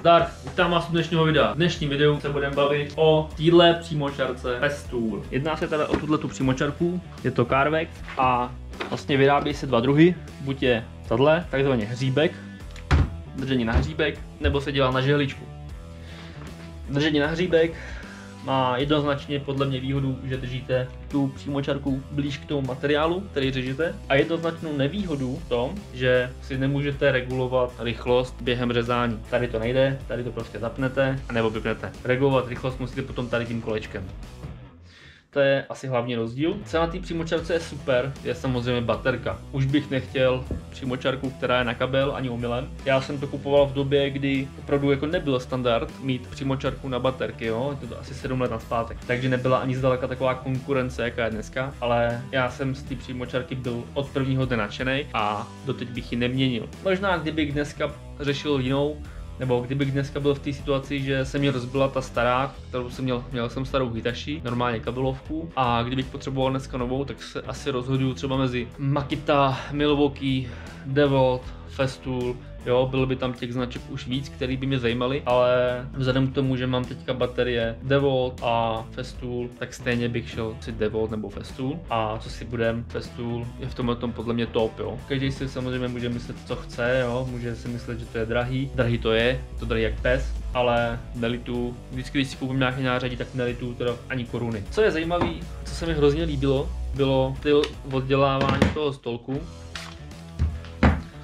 Zdar, vítám vás u dnešního videa. V dnešním videu se budeme bavit o téhle přímočarce Festool. Jedná se teda o tuto přímočarku, je to Carvex a vlastně vyrábí se dva druhy. Buď je tahle, takzvaně hříbek, držení na hříbek, nebo se dělá na žehličku. Držení na hříbek má jednoznačně podle mě výhodu, že držíte tu přímočarku blíž k tomu materiálu, který řežete, a jednoznačnou nevýhodu v tom, že si nemůžete regulovat rychlost během řezání. Tady to nejde, tady to prostě zapnete a nebo vypnete. Regulovat rychlost musíte potom tady tím kolečkem. To je asi hlavní rozdíl. Cena té přímočarce je super, je samozřejmě baterka. Už bych nechtěl přímočarku, která je na kabel, ani omylem. Já jsem to kupoval v době, kdy opravdu jako nebyl standard mít přímočarku na baterky, jo? Je to asi 7 let nazpátek. Takže nebyla ani zdaleka taková konkurence, jaká je dneska, ale já jsem z té přímočarky byl od prvního dne nadšenej a doteď bych ji neměnil. Možná kdybych dneska řešil jinou, nebo kdybych dneska byl v té situaci, že se mi rozbila ta stará, kterou jsem měl jsem starou Hitachi, normálně kabelovku, a kdybych potřeboval dneska novou, tak se asi rozhoduju třeba mezi Makita, Milwaukee, DeWalt, Festool. Jo, bylo by tam těch značek už víc, které by mě zajímaly, ale vzhledem k tomu, že mám teďka baterie DeWalt a Festool, tak stejně bych šel si DeWalt nebo Festool. A co si budem, Festool je v tomhle tom podle mě top, jo. Každý si samozřejmě může myslet, co chce, jo, může si myslet, že to je drahý. Drahý to je drahý jak pes, ale nelitu, vždycky když si koupím nějaký nářadí, tak nelitu teda ani koruny. Co je zajímavé, co se mi hrozně líbilo, bylo styl oddělávání toho stolku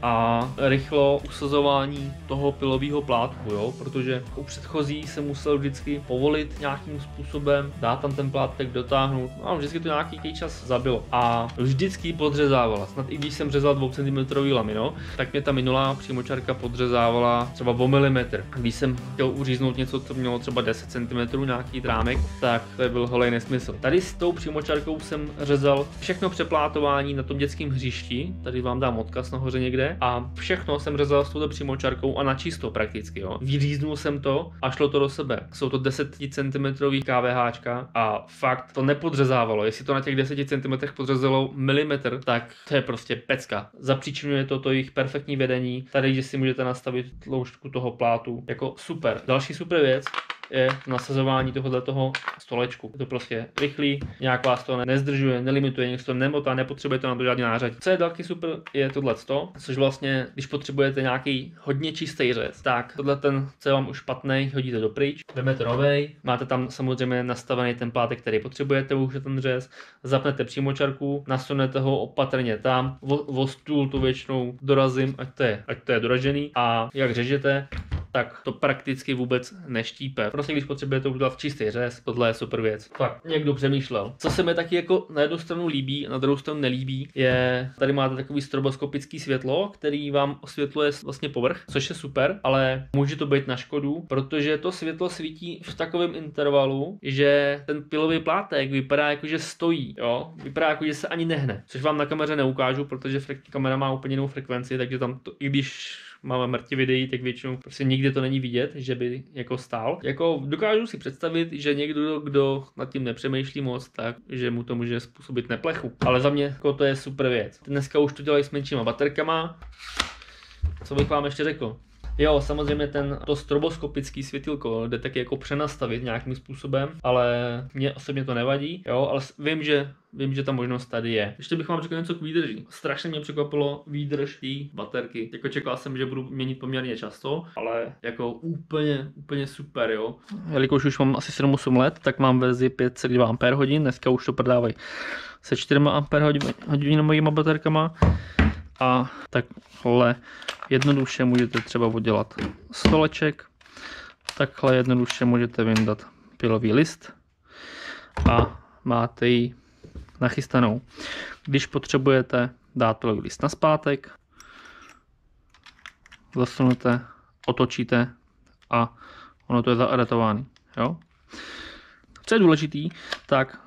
a rychlo usazování toho pilového plátku, jo? Protože u předchozí se musel vždycky povolit nějakým způsobem, dát tam ten plátek, dotáhnout, no a vždycky to nějaký čas zabilo a vždycky podřezávala, snad i když jsem řezal 2 cm lamino, tak mě ta minulá přímočarka podřezávala třeba o milimetr. Když jsem chtěl uříznout něco, co mělo třeba 10 cm nějaký drámek, tak to byl holej nesmysl. Tady s tou přímočarkou jsem řezal všechno přeplátování na tom dětském hřišti, tady vám dám odkaz nahoře někde, a všechno jsem řezal s touto přímočarkou a na čisto prakticky, jo. Vyříznul jsem to a šlo to do sebe. Jsou to 10 cm KVHčka a fakt to nepodřezávalo. Jestli to na těch 10 cm podřezalo milimetr, tak to je prostě pecka. Zapříčinuje to jejich perfektní vedení. Tady, že si můžete nastavit tloušťku toho plátu, jako super. Další super věc je nasazování tohoto stolečku. Je to prostě rychlý, nějak vás to nezdržuje, nelimituje, někdo to nemotá, nepotřebujete na to žádný nářadí. Co je další super, je tohleto, což vlastně, když potřebujete nějaký hodně čistý řez, tak tohle ten, co je vám už špatný, hodíte dopryč, vezmete novej, máte tam samozřejmě nastavený ten plátek, který potřebujete, už je ten řez, zapnete přímočarku, nasunete ho opatrně tam, o stůl to většinou dorazím, ať to je doražený, a jak řežete, tak to prakticky vůbec neštípe. Prostě když potřebujete udělat čistý řez, tohle je super věc. Fakt, někdo přemýšlel. Co se mi taky jako na jednu stranu líbí a na druhou stranu nelíbí, je, tady máte takový stroboskopický světlo, který vám osvětluje vlastně povrch, což je super, ale může to být na škodu, protože to světlo svítí v takovém intervalu, že ten pilový plátek vypadá jako, že stojí, jo? Vypadá jako, že se ani nehne, což vám na kameře neukážu, protože kamera má úplně jinou frekvenci, takže tam to, i když máme mrtě videí, tak většinou prostě nikde to není vidět, že by jako stál. Jako dokážu si představit, že někdo, kdo nad tím nepřemýšlí moc, tak že mu to může způsobit neplechu. Ale za mě jako to je super věc. Dneska už to dělají s menšíma baterkama. Co bych vám ještě řekl? Jo, samozřejmě to stroboskopický světilko jde taky jako přenastavit nějakým způsobem, ale mně osobně to nevadí, jo, ale vím, že ta možnost tady je. Ještě bych vám řekl něco k výdrži. Strašně mě překvapilo výdrž té baterky. Jako čekal jsem, že budu měnit poměrně často, ale jako úplně super, jo. Jelikož už mám asi 7-8 let, tak mám verzi 5,2 Ah, dneska už to prodávají se 4 Ah baterkama. A takhle jednoduše můžete třeba oddělat stoleček, takhle jednoduše můžete vyndat pilový list a máte ji nachystanou. Když potřebujete dát pilový list nazpátek, zasunete, otočíte a ono to je zaadaptovaný. Jo? Co je důležitý, tak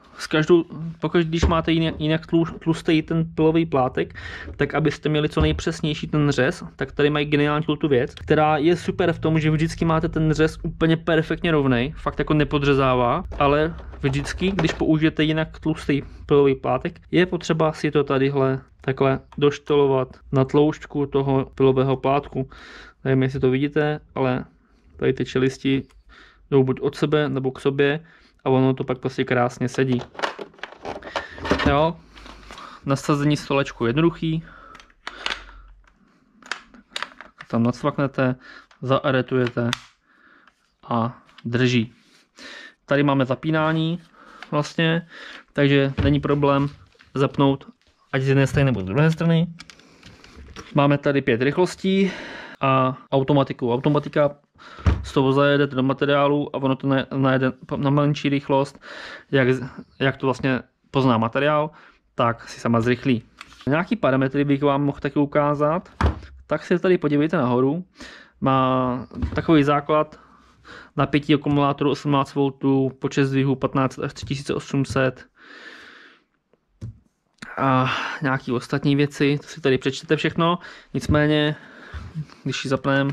pokud když máte jinak tlustý ten pilový plátek, tak abyste měli co nejpřesnější ten řez, tak tady mají geniální tu věc, která je super v tom, že vždycky máte ten řez úplně perfektně rovnej, fakt jako nepodřezává, ale vždycky, když použijete jinak tlustý pilový plátek, je potřeba si to tadyhle takhle doštolovat na tloušťku toho pilového plátku. Nevím, jestli to vidíte, ale Tady ty čelisti jdou buď od sebe nebo k sobě a ono to pak prostě krásně sedí. Jo, nasazení stolečku jednoduchý. Tam nacvaknete, zaaretujete a drží. Tady máme zapínání vlastně, takže není problém zapnout ať z jedné strany nebo z druhé strany. Máme tady 5 rychlostí a automatiku. Automatika z toho zajedete do materiálu a ono to najede na menší rychlost, jak to vlastně pozná materiál, tak si sama zrychlí. Nějaký parametry bych vám mohl taky ukázat, tak si tady podívejte nahoru. Má takový základ napětí akumulátoru 18 V, počet zdvihů 15 až 3800 a nějaké ostatní věci, to si tady přečtete všechno. Nicméně, když ji zapneme,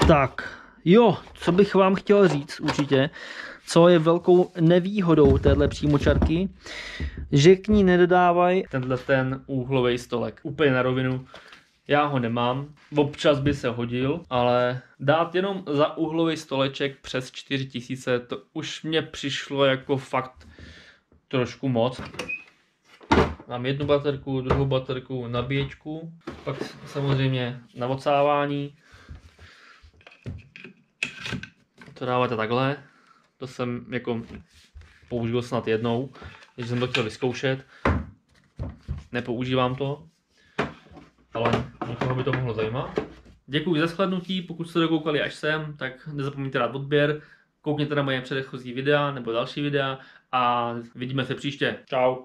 tak, jo, co bych vám chtěl říct určitě, co je velkou nevýhodou téhle přímočarky, že k ní nedodávají tenhle ten úhlový stolek. Úplně na rovinu, já ho nemám, občas by se hodil, ale dát jenom za úhlový stoleček přes 4000, to už mě přišlo jako fakt trošku moc. Mám jednu baterku, druhou baterku, nabíječku, pak samozřejmě navocávání. To dáváte takhle, to jsem jako použil snad jednou, když jsem to chtěl vyzkoušet, nepoužívám to, ale někoho by to mohlo zajímat. Děkuji za shlédnutí, pokud jste dokoukali až sem, tak nezapomeňte dát odběr, koukněte na moje předchozí videa nebo další videa a vidíme se příště. Čau.